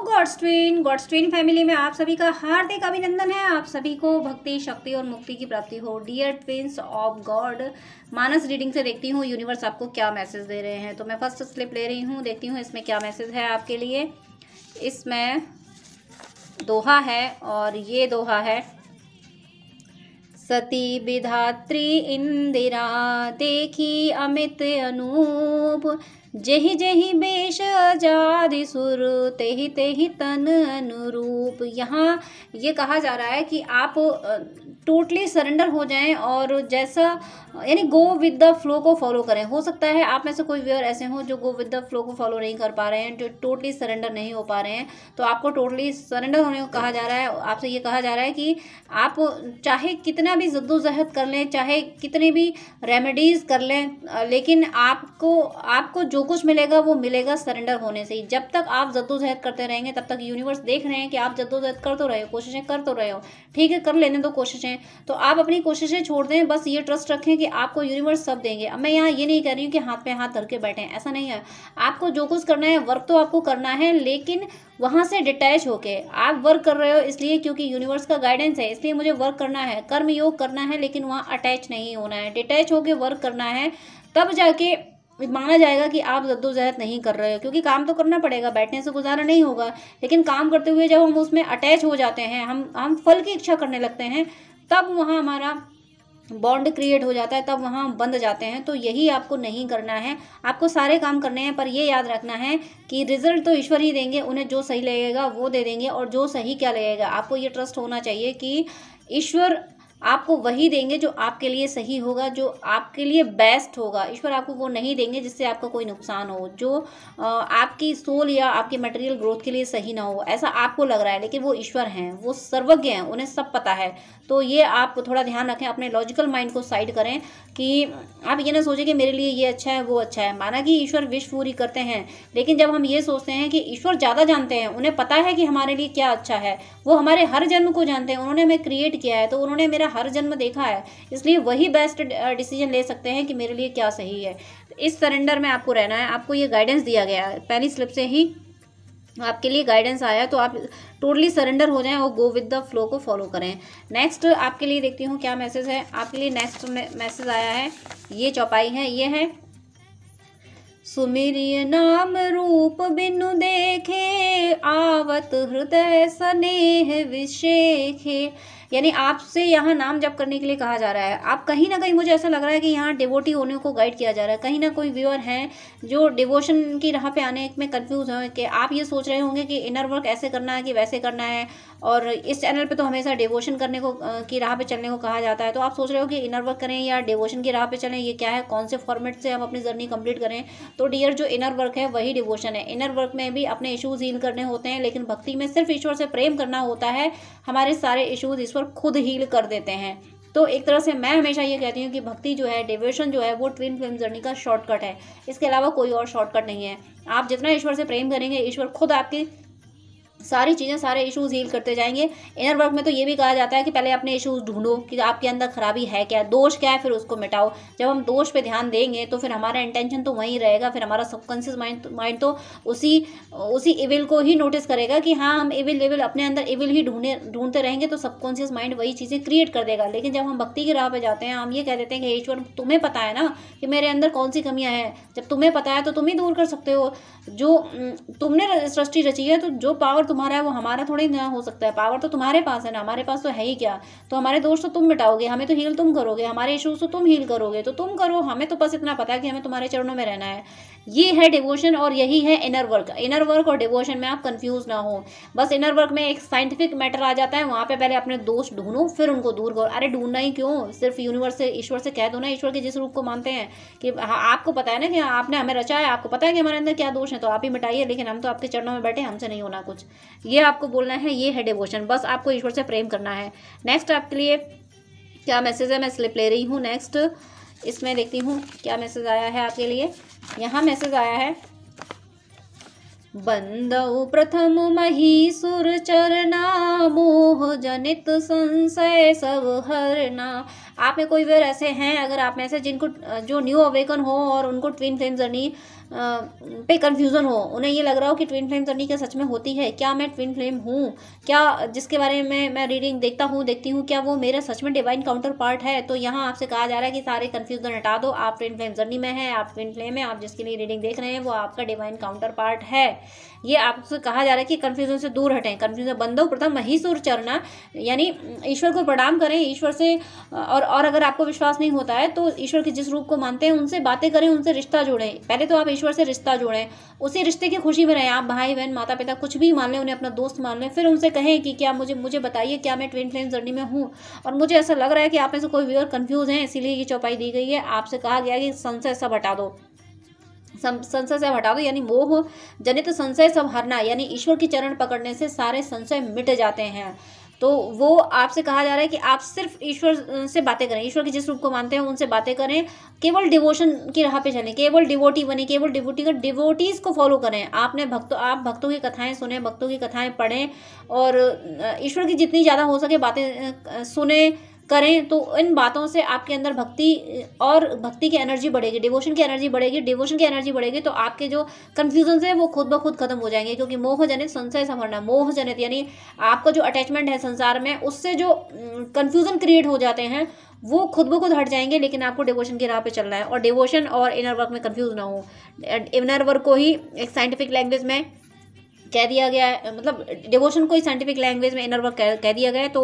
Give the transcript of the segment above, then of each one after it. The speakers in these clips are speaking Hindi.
गॉड्स ट्विन फैमिली में आप सभी का हार्दिक अभिनंदन है। आप सभी को भक्ति, शक्ति और मुक्ति की प्राप्ति हो। Dear twins of God, Manas reading से देखती हूँ यूनिवर्स आपको क्या मैसेज दे रहे हैं। तो मैं फर्स्ट स्लिप ले रही हूँ, देखती हूँ इसमें क्या मैसेज है आपके लिए। इसमें दोहा है और ये दोहा है, सती विधात्री इंदिरा देखी अमित अनूप, जेहि जेहि बेश आजादि सुर तेहि तेहि तन अनुरूप। यहाँ ये कहा जा रहा है कि आप टोटली सरेंडर हो जाएं और जैसा यानी गो विद द फ्लो को फॉलो करें। हो सकता है आप में से कोई व्यूअर ऐसे हो जो गो विद द फ्लो को फॉलो नहीं कर पा रहे हैं, जो टोटली सरेंडर नहीं हो पा रहे हैं, तो आपको टोटली सरेंडर होने को कहा जा रहा है। आपसे ये कहा जा रहा है कि आप चाहे कितना भी जद्दोजहद कर लें, चाहे कितने भी रेमेडीज कर लें, लेकिन आपको जो कुछ मिलेगा वो मिलेगा सरेंडर होने से ही। जब तक आप जद्दोजहद करते रहेंगे तब तक यूनिवर्स देख रहे हैं कि आप जद्दोजहद कर तो रहे हो, कोशिशें कर तो रहे हो, ठीक है, कर लेने दो कोशिशें। तो आप अपनी कोशिशें छोड़ दें, बस ये ट्रस्ट रखें कि आपको यूनिवर्स सब देंगे। अब मैं यहाँ ये नहीं कह रही हूँ कि हाथ पे हाथ धर के बैठें, ऐसा नहीं है। आपको जो कुछ करना है, वर्क तो आपको करना है, लेकिन वहाँ से डिटैच होके आप वर्क कर रहे हो इसलिए क्योंकि यूनिवर्स का गाइडेंस है, इसलिए मुझे वर्क करना है, कर्म योग करना है, लेकिन वहाँ अटैच नहीं होना है, डिटैच होके वर्क करना है। तब जाके माना जाएगा कि आप जद्दोजहद नहीं कर रहे हो, क्योंकि काम तो करना पड़ेगा, बैठने से गुजारा नहीं होगा। लेकिन काम करते हुए जब हम उसमें अटैच हो जाते हैं, हम फल की इच्छा करने लगते हैं, तब वहाँ हमारा बॉन्ड क्रिएट हो जाता है, तब वहाँ हम बंध जाते हैं। तो यही आपको नहीं करना है। आपको सारे काम करने हैं, पर ये याद रखना है कि रिजल्ट तो ईश्वर ही देंगे, उन्हें जो सही लगेगा वो दे देंगे। और जो सही क्या लगेगा, आपको ये ट्रस्ट होना चाहिए कि ईश्वर आपको वही देंगे जो आपके लिए सही होगा, जो आपके लिए बेस्ट होगा। ईश्वर आपको वो नहीं देंगे जिससे आपका कोई नुकसान हो, जो आपकी सोल या आपकी मटेरियल ग्रोथ के लिए सही ना हो, ऐसा आपको लग रहा है। लेकिन वो ईश्वर हैं, वो सर्वज्ञ हैं, उन्हें सब पता है। तो ये आप थोड़ा ध्यान रखें, अपने लॉजिकल माइंड को साइड करें कि आप ये ना सोचें कि मेरे लिए ये अच्छा है वो अच्छा है। माना कि ईश्वर विश पूरी करते हैं, लेकिन जब हम ये सोचते हैं कि ईश्वर ज़्यादा जानते हैं, उन्हें पता है कि हमारे लिए क्या अच्छा है, वो हमारे हर जन्म को जानते हैं, उन्होंने हमें क्रिएट किया है, तो उन्होंने मेरा हर जन्म देखा है, इसलिए वही बेस्ट डिसीजन ले सकते हैं कि मेरे लिए क्या सही है। इस सरेंडर में आपको रहना है। आपको ये गाइडेंस दिया गया है, पहली स्लिप से ही आपके लिए गाइडेंस आया, तो आप टोटली सरेंडर हो जाएं और गो विद द फ्लो को फॉलो करें। नेक्स्ट आपके लिए देखती हूँ क्या मैसेज है आपके लिए। नेक्स्ट मैसेज आया है, ये चौपाई है, ये है, सुमिरिय नाम रूप बिनु देखे, आवत हृदय स्नेह विशेखे। यानी आपसे यहाँ नाम जप करने के लिए कहा जा रहा है। आप कहीं ना कहीं, मुझे ऐसा लग रहा है कि यहाँ डिवोटी होने को गाइड किया जा रहा है। कहीं ना कोई व्यूअर हैं जो डिवोशन की राह पे आने में कंफ्यूज हैं, कि आप ये सोच रहे होंगे कि इनर वर्क ऐसे करना है कि वैसे करना है, और इस चैनल पे तो हमेशा डिवोशन करने को की राह पे चलने को कहा जाता है। तो आप सोच रहे हो कि इनर वर्क करें या डिवोशन की राह पे चलें, ये क्या है, कौन से फॉर्मेट से हम अपनी जर्नी कंप्लीट करें। तो डियर, जो इनर वर्क है वही डिवोशन है। इनर वर्क में भी अपने इश्यूज हील करने होते हैं, लेकिन भक्ति में सिर्फ ईश्वर से प्रेम करना होता है। हमारे सारे इश्यूज ईश्वर खुद हील कर देते हैं। तो एक तरह से मैं हमेशा ये कहती हूँ कि भक्ति जो है, डिवोशन जो है, वो ट्विन फ्लेम जर्नी का शॉर्टकट है। इसके अलावा कोई और शॉर्टकट नहीं है। आप जितना ईश्वर से प्रेम करेंगे, ईश्वर खुद आपकी सारी चीज़ें, सारे इश्यूज हील करते जाएंगे। इनर वर्क में तो ये भी कहा जाता है कि पहले अपने इश्यूज ढूंढो कि आपके अंदर खराबी है क्या, दोष क्या है, फिर उसको मिटाओ। जब हम दोष पे ध्यान देंगे तो फिर हमारा इंटेंशन तो वहीं रहेगा, फिर हमारा सबकॉन्शियस माइंड तो उसी इविल को ही नोटिस करेगा कि हाँ, हम इविल अपने अंदर इविल ही ढूंढते रहेंगे, तो सबकॉन्शियस माइंड वही चीज़ें क्रिएट कर देगा। लेकिन जब हम भक्ति की राह पे जाते हैं, हम ये कह देते हैं कि ईश्वर, तुम्हें पता है ना कि मेरे अंदर कौन सी कमियां हैं। जब तुम्हें पता है तो तुम ही दूर कर सकते हो। जो तुमने सृष्टि रची है, तो जो पावर तुम्हारा है वो हमारा थोड़ी ना हो सकता है। पावर तो तुम्हारे पास है ना, हमारे पास तो है ही क्या। तो हमारे दोष तो तुम मिटाओगे, हमें तो हील तुम करोगे, हमारे इश्यूज तो तुम हील करोगे, तो तुम करो। हमें तो बस इतना पता है कि हमें तुम्हारे चरणों में रहना है। ये है डिवोशन और यही है इनर वर्क। इनर वर्क और डिवोशन में आप कंफ्यूज ना हो। बस इनर वर्क में एक साइंटिफिक मैटर आ जाता है, वहाँ पे पहले अपने दोष ढूंढो, फिर उनको दूर करो। अरे ढूंढना ही क्यों, सिर्फ यूनिवर्स से, ईश्वर से कह दो ना, ईश्वर के जिस रूप को मानते हैं कि आपको पता है ना कि आपने हमें रचा है, आपको पता है कि हमारे अंदर क्या दोष है, तो आप ही मिटाइए, लेकिन हम तो आपके चरणों में बैठे, हमसे नहीं होना कुछ। ये आपको बोलना है, ये है डिवोशन। बस आपको ईश्वर से प्रेम करना है। नेक्स्ट आपके लिए क्या मैसेज है, मैं स्लिप ले रही हूँ। नेक्स्ट इसमें देखती हूँ क्या मैसेज आया है आपके लिए। यहाँ मैसेज आया है, बंदौ प्रथम महीसुर चरना, मोह जनित संशय सब हरना। आप में कोई व्यूअर ऐसे हैं, अगर आप में ऐसे जिनको जो न्यू अवेकन हो और उनको ट्विन फ्लेम जर्नी पे कन्फ्यूज़न हो, उन्हें ये लग रहा हो कि ट्विन फ्लेम जर्नी क्या सच में होती है, क्या मैं ट्विन फ्लेम हूँ, क्या जिसके बारे में मैं रीडिंग देखती हूँ क्या वो मेरा सच में डिवाइन काउंटर पार्ट है। तो यहाँ आपसे कहा जा रहा है कि सारे कन्फ्यूज़न हटा दो, आप ट्विन फ्लेम जर्नी में हैं, आप ट्विन फ्लेम है, आप जिसके लिए रीडिंग देख रहे हैं वो आपका डिवाइन काउंटर पार्ट है। ये आपसे कहा जा रहा है कि कन्फ्यूज़न से दूर हटें। कन्फ्यूज़न बंदो प्रथम महीसुर चरना, यानी ईश्वर को प्रणाम करें, ईश्वर से और अगर आपको विश्वास नहीं होता है तो ईश्वर के जिस रूप को मानते हैं उनसे बातें करें, उनसे रिश्ता जोड़ें। पहले तो आप ईश्वर से रिश्ता जोड़ें, उसी रिश्ते की खुशी में रहें। आप भाई बहन माता पिता कुछ भी मान लें, उन्हें अपना दोस्त मान लें, फिर उनसे कहें कि क्या मुझे बताइए क्या मैं ट्विन फ्लेम जर्नी में हूँ। और मुझे ऐसा लग रहा है कि आप में से कोई व्यूअर कंफ्यूज है, इसीलिए ये चौपाई दी गई है। आपसे कहा गया कि संशय सब हटा दो, संशय सब हटा दो, यानी मोह जनित संशय सब हरना, यानी ईश्वर की चरण पकड़ने से सारे संशय मिट जाते हैं। तो वो आपसे कहा जा रहा है कि आप सिर्फ ईश्वर से बातें करें, ईश्वर के जिस रूप को मानते हैं उनसे बातें करें, केवल डिवोशन की राह पे चलें, केवल डिवोटी बने, केवल डिवोटीज़ को फॉलो करें। आप भक्तों की कथाएं सुने, भक्तों की कथाएं पढ़ें और ईश्वर की जितनी ज़्यादा हो सके बातें सुने करें, तो इन बातों से आपके अंदर भक्ति की एनर्जी बढ़ेगी, डिवोशन की एनर्जी बढ़ेगी। डिवोशन की एनर्जी बढ़ेगी तो आपके जो कन्फ्यूजन है वो खुद ब खुद खत्म हो जाएंगे, क्योंकि मोह जनित संशय संवरना, मोह जनित यानी आपका जो अटैचमेंट है संसार में, उससे जो कन्फ्यूजन क्रिएट हो जाते हैं वो खुद ब खुद हट जाएंगे। लेकिन आपको डिवोशन की राह पे चलना है, और डिवोशन और इनर वर्क में कन्फ्यूज ना हो। इनर वर्क को ही एक साइंटिफिक लैंग्वेज में कह दिया गया है, मतलब डिवोशन को ही साइंटिफिक लैंग्वेज में इनर वर्क कह दिया गया है। तो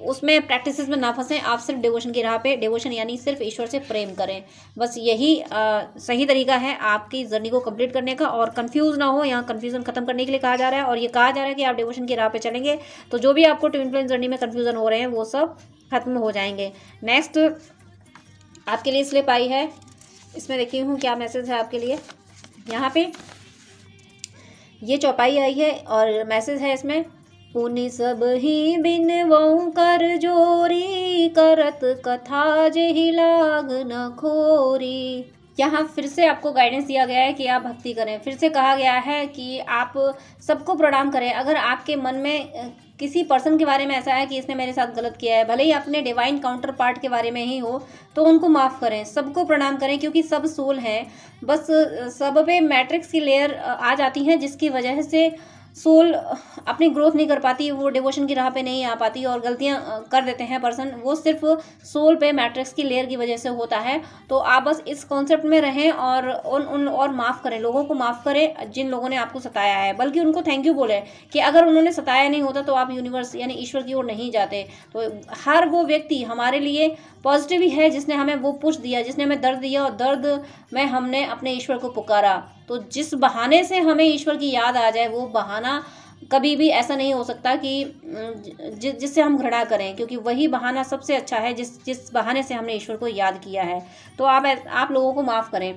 उसमें प्रैक्टिसेस में ना फंसें, आप सिर्फ डिवोशन की राह पे, डिवोशन यानी सिर्फ ईश्वर से प्रेम करें, बस यही सही तरीका है आपकी जर्नी को कंप्लीट करने का। और कंफ्यूज ना हो, यहाँ कंफ्यूजन खत्म करने के लिए कहा जा रहा है, और ये कहा जा रहा है कि आप डिवोशन की राह पे चलेंगे तो जो भी आपको ट्विन फ्लेम जर्नी में कंफ्यूजन हो रहे हैं वो सब खत्म हो जाएंगे। नेक्स्ट आपके लिए स्लिप आई है, इसमें देखती हूँ क्या मैसेज है आपके लिए। यहाँ पे ये चौपाई आई है और मैसेज है इसमें, पुनि सब ही बिनवऊ कर जोरी, करत कथा जेहि लाग न खोरी। यहाँ फिर से आपको गाइडेंस दिया गया है कि आप भक्ति करें। फिर से कहा गया है कि आप सबको प्रणाम करें। अगर आपके मन में किसी पर्सन के बारे में ऐसा है कि इसने मेरे साथ गलत किया है, भले ही अपने डिवाइन काउंटर पार्ट के बारे में ही हो, तो उनको माफ़ करें, सबको प्रणाम करें, क्योंकि सब सोल हैं। बस सब पे मैट्रिक्स की लेयर आ जाती हैं जिसकी वजह से सोल अपनी ग्रोथ नहीं कर पाती, वो डिवोशन की राह पे नहीं आ पाती और गलतियां कर देते हैं पर्सन। वो सिर्फ सोल पे मैट्रिक्स की लेयर की वजह से होता है। तो आप बस इस कॉन्सेप्ट में रहें और और माफ़ करें, लोगों को माफ़ करें जिन लोगों ने आपको सताया है, बल्कि उनको थैंक यू बोलें कि अगर उन्होंने सताया नहीं होता तो आप यूनिवर्स यानी ईश्वर की ओर नहीं जाते। तो हर वो व्यक्ति हमारे लिए पॉजिटिव ही है जिसने हमें वो पुश दिया, जिसने हमें दर्द दिया, और दर्द में हमने अपने ईश्वर को पुकारा। तो जिस बहाने से हमें ईश्वर की याद आ जाए, वो बहाना कभी भी ऐसा नहीं हो सकता कि जिससे हम घृणा करें, क्योंकि वही बहाना सबसे अच्छा है जिस बहाने से हमने ईश्वर को याद किया है। तो आप लोगों को माफ़ करें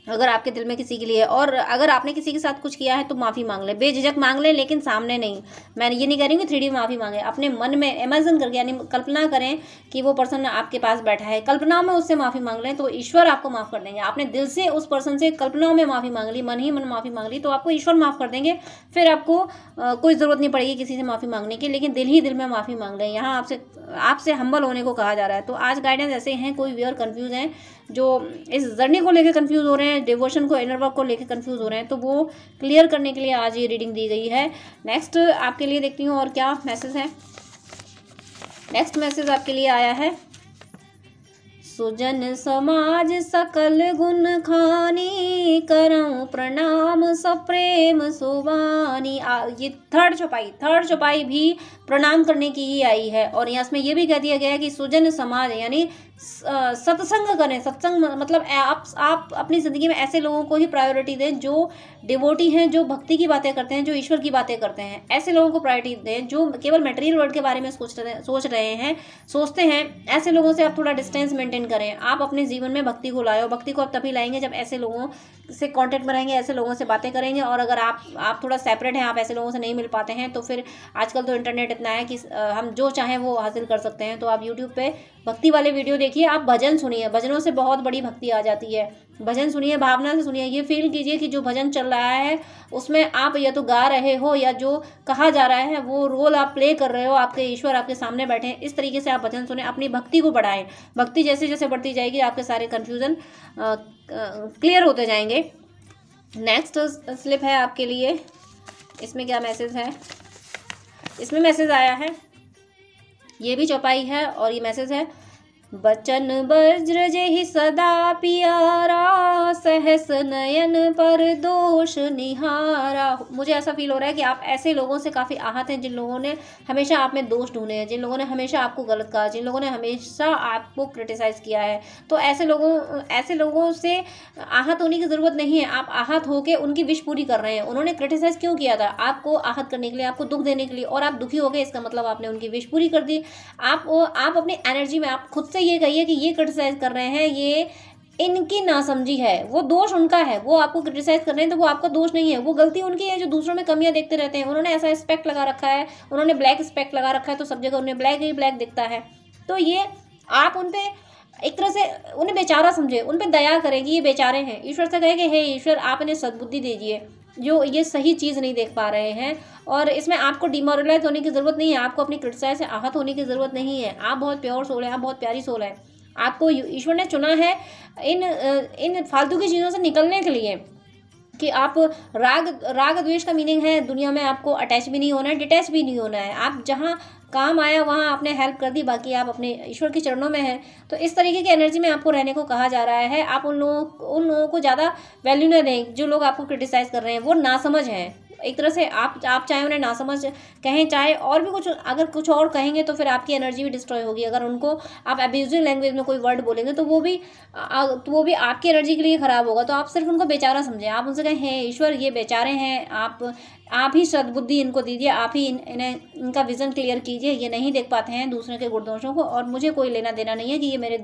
अगर आपके दिल में किसी के लिए, और अगर आपने किसी के साथ कुछ किया है तो माफ़ी मांग लें, बेझिझक मांग लें, लेकिन सामने नहीं। मैं ये नहीं कह रही हूँ कि 3D में माफ़ी मांगे, अपने मन में इमेजिन करके, यानी कल्पना करें कि वो पर्सन आपके पास बैठा है, कल्पना में उससे माफ़ी मांग लें तो ईश्वर आपको माफ़ कर देंगे। आपने दिल से उस पर्सन से कल्पनाओं में माफ़ी मांग ली, मन ही मन माफ़ी मांग ली, तो आपको ईश्वर माफ़ कर देंगे। फिर आपको कोई ज़रूरत नहीं पड़ेगी किसी से माफ़ी मांगने की, लेकिन दिल ही दिल में माफ़ी मांग लें। यहाँ आपसे हम्बल होने को कहा जा रहा है। तो आज गाइडेंस ऐसे हैं, कोई व्यूअर कंफ्यूज हैं जो इस जर्नी को लेकर कंफ्यूज हो रहे हैं, डिवोशन को, इनर वर्क को लेकर कंफ्यूज हो रहे हैं, तो वो क्लियर करने के लिए आज ये रीडिंग दी गई है। नेक्स्ट आपके लिए देखती हूँ और क्या मैसेज है। नेक्स्ट मैसेज आपके लिए आया है, सुजन समाज सकल गुण खानी, करऊं प्रणाम सप्रेम सुवानी। ये थर्ड चौपाई भी प्रणाम करने की ही आई है। और यहाँ इसमें ये भी कह दिया गया है कि सुजन समाज यानी सत्संग करें। सत्संग मतलब आप अपनी ज़िंदगी में ऐसे लोगों को ही प्रायोरिटी दें जो डिवोटी हैं, जो भक्ति की बातें करते हैं, जो ईश्वर की बातें करते हैं। ऐसे लोगों को प्रायोरिटी दें जो केवल मटेरियल वर्ल्ड के बारे में सोचते हैं। ऐसे लोगों से आप थोड़ा डिस्टेंस मेंटेन करें। आप अपने जीवन में भक्ति को लाओ। भक्ति को आप तभी लाएंगे जब ऐसे लोगों से कांटेक्ट में रहेंगे, ऐसे लोगों से बातें करेंगे। और अगर आप थोड़ा सेपरेट हैं, आप ऐसे लोगों से नहीं मिल पाते हैं, तो फिर आजकल तो इंटरनेट इतना है कि हम जो चाहें वो हासिल कर सकते हैं। तो आप यूट्यूब पे भक्ति वाले वीडियो देखिए, आप भजन सुनिए, भजनों से बहुत बड़ी भक्ति आ जाती है। भजन सुनिए, भावना से सुनिए, ये फील कीजिए कि जो भजन चल रहा है उसमें आप या तो गा रहे हो या जो कहा जा रहा है वो रोल आप प्ले कर रहे हो, आपके ईश्वर आपके सामने बैठे हैं। इस तरीके से आप भजन सुने, अपनी भक्ति को बढ़ाएं। भक्ति जैसे जैसे बढ़ती जाएगी आपके सारे कन्फ्यूज़न क्लियर होते जाएंगे। नेक्स्ट स्लिप है आपके लिए, इसमें क्या मैसेज है? इसमें मैसेज आया है, ये भी चौपाई है और ये मैसेज है, बचन वज्र जेहि सदा पियारा, सहस नयन पर दोष निहारा। मुझे ऐसा फील हो रहा है कि आप ऐसे लोगों से काफ़ी आहत हैं जिन लोगों ने हमेशा आप में दोष ढूंढे हैं, जिन लोगों ने हमेशा आपको गलत कहा, जिन लोगों ने हमेशा आपको क्रिटिसाइज़ किया है। तो ऐसे लोगों से आहत होने की ज़रूरत नहीं है। आप आहत होकर उनकी विश पूरी कर रहे हैं। उन्होंने क्रिटिसाइज़ क्यों किया था? आपको आहत करने के लिए, आपको दुख देने के लिए, और आप दुखी हो गए, इसका मतलब आपने उनकी विश पूरी कर दी। आप अपनी एनर्जी में आप खुद से ये कहिए कि ये क्रिटिसाइज कर रहे हैं, ये इनकी नासमझी है, वो दोष उनका है। वो आपको क्रिटिसाइज कर रहे हैं तो वो आपका दोष नहीं है, वो गलती उनकी है जो दूसरों में कमियां देखते रहते हैं। उन्होंने ऐसा स्पेक्ट लगा रखा है, उन्होंने ब्लैक स्पेक्ट लगा रखा है, तो सब जगह उन्हें ब्लैक ही ब्लैक दिखता है। तो ये आप उन पे एक तरह से उन्हें बेचारा समझे, उन पे दया करें कि ये बेचारे हैं। ईश्वर से कहे कि हे ईश्वर, आप इन्हें सद्बुद्धि दीजिए जो ये सही चीज़ नहीं देख पा रहे हैं। और इसमें आपको डिमोरलाइज होने की ज़रूरत नहीं है, आपको अपनी क्रिटिसाइज से आहत होने की ज़रूरत नहीं है। आप बहुत प्योर सोल है, आप बहुत प्यारी सोल है। आपको ईश्वर ने चुना है इन फालतू की चीज़ों से निकलने के लिए कि आप राग द्वेष का मीनिंग है दुनिया में आपको अटैच भी नहीं होना है, डिटैच भी नहीं होना है। आप जहाँ काम आया वहाँ आपने हेल्प कर दी, बाकी आप अपने ईश्वर के चरणों में हैं। तो इस तरीके की एनर्जी में आपको रहने को कहा जा रहा है। आप उन लोगों को ज़्यादा वैल्यू न दें जो लोग आपको क्रिटिसाइज़ कर रहे हैं। वो नासमझ हैं एक तरह से। आप चाहे उन्हें नासमझ कहें, चाहे और भी कुछ, अगर कुछ और कहेंगे तो फिर आपकी एनर्जी भी डिस्ट्रॉय होगी। अगर उनको आप अब्यूजिव लैंग्वेज में कोई वर्ड बोलेंगे तो वो भी आपकी एनर्जी के लिए ख़राब होगा। तो आप सिर्फ उनको बेचारा समझें, आप उनसे कहें हे ईश्वर, ये बेचारे हैं, आप ही सद्बुद्धि इनको दीजिए, आप ही इनका विज़न क्लियर कीजिए। ये नहीं देख पाते हैं दूसरे के गुण दोषों को, और मुझे कोई लेना देना नहीं है कि ये मेरे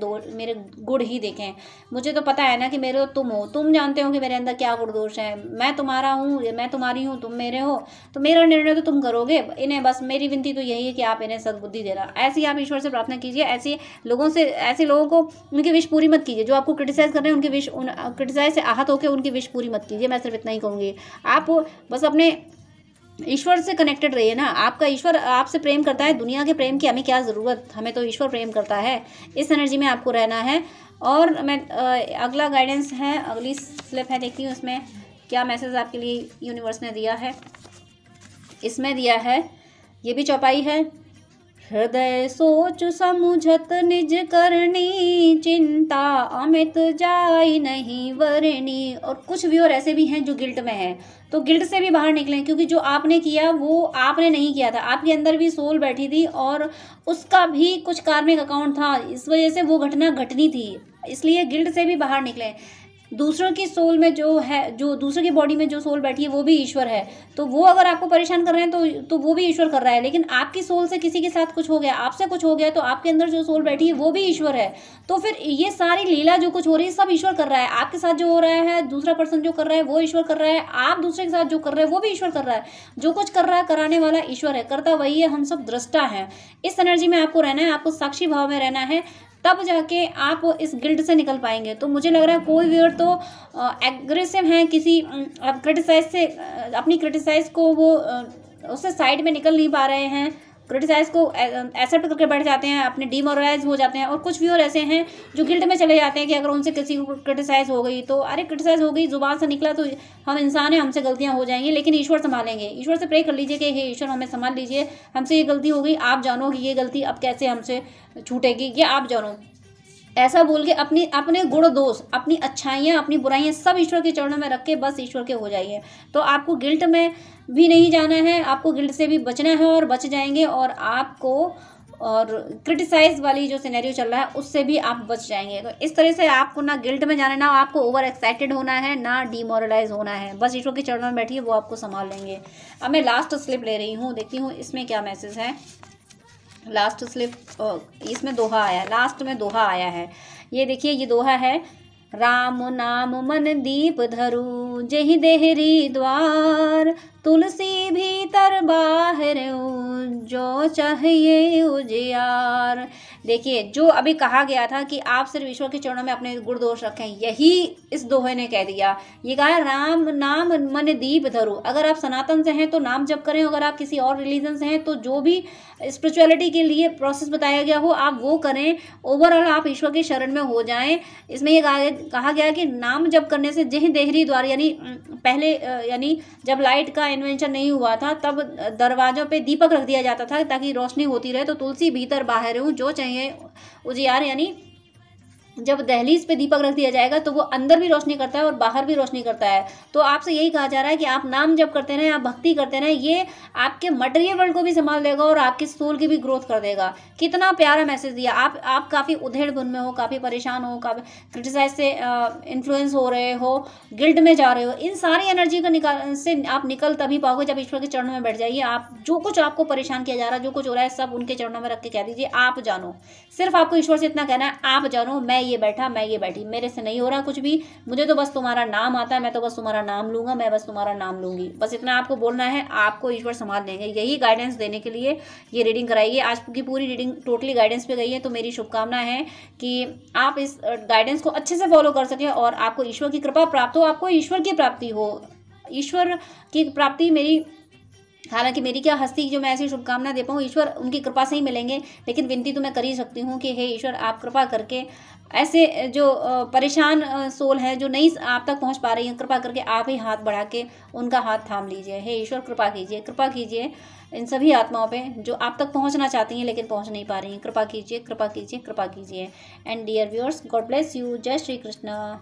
गुण ही देखें। मुझे तो पता है ना कि मेरे तुम हो, तुम जानते हो कि मेरे अंदर क्या गुण दोष है। मैं तुम्हारा हूँ, मैं तुम्हारी हूँ, तुम मेरे हो, तो मेरा निर्णय तो तुम करोगे। इन्हें बस मेरी विनती तो यही है कि आप इन्हें सद्बुद्धि देना। ऐसी आप ईश्वर से प्रार्थना कीजिए। ऐसे लोगों को उनकी विश पूरी मत कीजिए। जो आपको क्रिटिसाइज़ कर रहे हैं उनकी विश, क्रिटिसाइज से आहत होकर उनकी विश पूरी मत कीजिए। मैं सिर्फ इतना ही कहूँगी। आप बस अपने ईश्वर से कनेक्टेड रहिए ना। आपका ईश्वर आपसे प्रेम करता है। दुनिया के प्रेम की हमें क्या ज़रूरत, हमें तो ईश्वर प्रेम करता है। इस एनर्जी में आपको रहना है। और मैं अगला गाइडेंस है, अगली स्लिप है, देखती हूँ इसमें क्या मैसेज आपके लिए यूनिवर्स ने दिया है। इसमें दिया है, ये भी चौपाई है, हृदय सोच समुझत निज करनी, चिंता अमित जाई नहीं वरनी। और कुछ व्यूअर ऐसे भी हैं जो गिल्ट में हैं, तो गिल्ट से भी बाहर निकलें, क्योंकि जो आपने किया वो आपने नहीं किया था। आपके अंदर भी सोल बैठी थी और उसका भी कुछ कार्मिक अकाउंट था, इस वजह से वो घटना घटनी थी। इसलिए गिल्ट से भी बाहर निकलें। दूसरों की सोल में जो है, जो दूसरों की बॉडी में जो सोल बैठी है वो भी ईश्वर है। तो वो अगर आपको परेशान कर रहे हैं तो वो भी ईश्वर कर रहा है। लेकिन आपकी सोल से किसी के साथ कुछ हो गया, आपसे कुछ हो गया, तो आपके अंदर जो सोल बैठी है वो भी ईश्वर है। तो फिर ये सारी लीला जो कुछ हो रही है सब ईश्वर कर रहा है। आपके साथ जो हो रहा है, दूसरा पर्सन जो कर रहा है वो ईश्वर कर रहा है, आप दूसरे के साथ जो कर रहे हैं वो भी ईश्वर कर रहा है। जो कुछ कर रहा है कराने वाला ईश्वर है, करता वही है, हम सब दृष्टा हैं। इस एनर्जी में आपको रहना है, आपको साक्षी भाव में रहना है, तब जाके आप इस गिल्ट से निकल पाएंगे। तो मुझे लग रहा है कोई व्यूअर तो एग्रेसिव है किसी क्रिटिसाइज से, अपनी क्रिटिसाइज को वो उससे साइड में निकल नहीं पा रहे हैं, क्रिटिसाइज को एक्सेप्ट करके बैठ जाते हैं, अपने डिमोरलाइज हो जाते हैं। और कुछ व्यूअर ऐसे हैं जो गिल्ट में चले जाते हैं कि अगर उनसे किसी को क्रिटिसाइज हो गई तो अरे क्रिटिसाइज हो गई, जुबान से निकला तो हम इंसान हैं, हमसे गलतियां हो जाएंगी, लेकिन ईश्वर संभालेंगे। ईश्वर से प्रे कर लीजिए कि हे ईश्वर हमें संभाल लीजिए, हमसे ये गलती हो गई, आप जानो कि ये गलती अब कैसे हमसे छूटेगी, ये आप जानो। ऐसा बोल के अपने गुण दोष, अपनी अच्छाइयाँ, अपनी बुराइयाँ सब ईश्वर के चरणों में रख के बस ईश्वर के हो जाइए। तो आपको गिल्ट में भी नहीं जाना है, आपको गिल्ट से भी बचना है और बच जाएंगे। और आपको और क्रिटिसाइज वाली जो सिनेरियो चल रहा है उससे भी आप बच जाएंगे। तो इस तरह से आपको ना गिल्ट में जाना, ना आपको ओवर एक्साइटेड होना है, ना डिमोरलाइज होना है। बस ईश्वर के चरणों में बैठिए, वो आपको संभाल लेंगे। अब मैं लास्ट स्लिप ले रही हूँ, देखती हूँ इसमें क्या मैसेज है। लास्ट स्लिप, इसमें दोहा आया है, लास्ट में दोहा आया है। ये देखिए, ये दोहा है, राम नाम मन दीप धरू, जेहि देहरी द्वार, तुलसी भीतर बाहर जो चाहिए उजियार। देखिए, जो अभी कहा गया था कि आप सिर्फ ईश्वर के चरणों में अपने गुण दोष रखें, यही इस दोहे ने कह दिया। ये कहा राम नाम मन दीप धरू। अगर आप सनातन से हैं तो नाम जप करें, अगर आप किसी और रिलीजन से हैं तो जो भी स्पिरिचुअलिटी के लिए प्रोसेस बताया गया हो आप वो करें। ओवरऑल आप ईश्वर की शरण में हो जाएं। इसमें ये कहा गया कि नाम जप करने से जेहि देहरी द्वार, यानी पहले यानी जब लाइट का इन्वेंशन नहीं हुआ था तब दरवाजों पे दीपक रख दिया जाता था ताकि रोशनी होती रहे। तो तुलसी भीतर बाहर हूँ जो चाहिए उजियार, यानी जब दहलीज पे दीपक रख दिया जाएगा तो वो अंदर भी रोशनी करता है और बाहर भी रोशनी करता है। तो आपसे यही कहा जा रहा है कि आप नाम जप करते रहें, आप भक्ति करते रहें, ये आपके मटेरियल वर्ल्ड को भी संभाल देगा और आपके सोल की भी ग्रोथ कर देगा। कितना प्यारा मैसेज दिया। आप काफ़ी उधेड़ बुन में हो, काफ़ी परेशान हो, काफ़ी क्रिटिसाइज से इन्फ्लुएंस हो रहे हो, गिल्ट में जा रहे हो, इन सारी एनर्जी का से आप निकल तभी पाओगे जब ईश्वर के चरणों में बैठ जाइए। आप जो कुछ आपको परेशान किया जा रहा है, जो कुछ हो रहा है, सब उनके चरणों में रख के कह दीजिए आप जानो। सिर्फ आपको ईश्वर से इतना कहना है, आप जानो, मैं ये बैठा, मैं ये बैठी, मेरे से नहीं हो रहा कुछ भी, मुझे तो बस तुम्हारा नाम आता है, मैं तो बस तुम्हारा नाम लूंगा, मैं बस तुम्हारा नाम लूंगी। बस इतना आपको बोलना है, आपको ईश्वर संभाल लेंगे। यही गाइडेंस देने के लिए ये रीडिंग कराई है। आज की पूरी रीडिंग टोटली गाइडेंस पे गई है। तो मेरी शुभकामना है कि आप इस गाइडेंस को अच्छे से फॉलो कर सकें और आपको ईश्वर की कृपा प्राप्त हो, आपको ईश्वर की प्राप्ति हो। ईश्वर की प्राप्ति मेरी, हालांकि मेरी क्या हस्ती जो मैं ऐसी शुभकामना दे पाऊँ, ईश्वर उनकी कृपा से ही मिलेंगे। लेकिन विनती तो मैं कर ही सकती हूँ कि हे ईश्वर, आप कृपा करके ऐसे जो परेशान सोल है जो नहीं आप तक पहुँच पा रही हैं, कृपा करके आप ही हाथ बढ़ा के उनका हाथ थाम लीजिए। हे ईश्वर, कृपा कीजिए, कृपा कीजिए इन सभी आत्माओं पे जो आप तक पहुँचना चाहती हैं लेकिन पहुँच नहीं पा रही हैं। कृपा कीजिए, कृपा कीजिए, कृपा कीजिए। And dear viewers, God bless you. जय श्री कृष्ण।